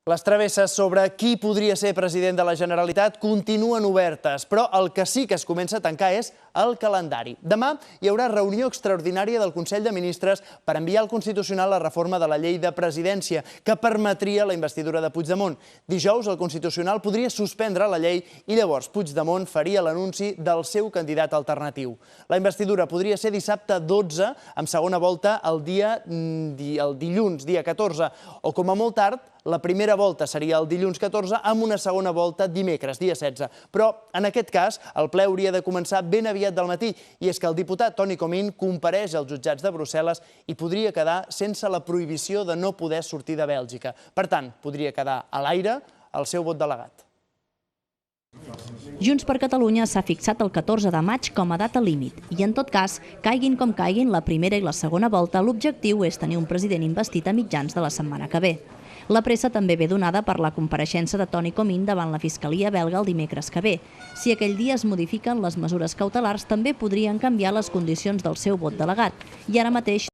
Les travesses sobre qui podria ser president de la Generalitat continuen obertes, però el que sí que es comença a tancar és el calendari. Demà hi haurà reunió extraordinària del Consell de Ministres per enviar al Constitucional la reforma de la llei de presidència, que permetria la investidura de Puigdemont. Dijous el Constitucional podria suspendre la llei i llavors Puigdemont faria l'anunci del seu candidat alternatiu. La investidura podria ser dissabte 12, amb segona volta el dilluns, dia 14, o com a molt tard, la primera volta seria el dilluns 14 amb una segona volta dimecres, dia 16. Però, en aquest cas, el ple hauria de començar ben aviat del matí, i és que el diputat Toni Comín compareix als jutjats de Brussel·les i podria quedar sense la prohibició de no poder sortir de Bèlgica. Per tant, podria quedar a l'aire el seu vot delegat. Junts per Catalunya s'ha fixat el 14 de maig com a data límit i, en tot cas, caiguin com caiguin la primera i la segona volta, l'objectiu és tenir un president investit a mitjans de la setmana que ve. La pressa també ve donada per la compareixença de Toni Comín davant la Fiscalia belga el dimecres que ve. Si aquell dia es modifiquen les mesures cautelars, també podrien canviar les condicions del seu vot delegat, i ara mateix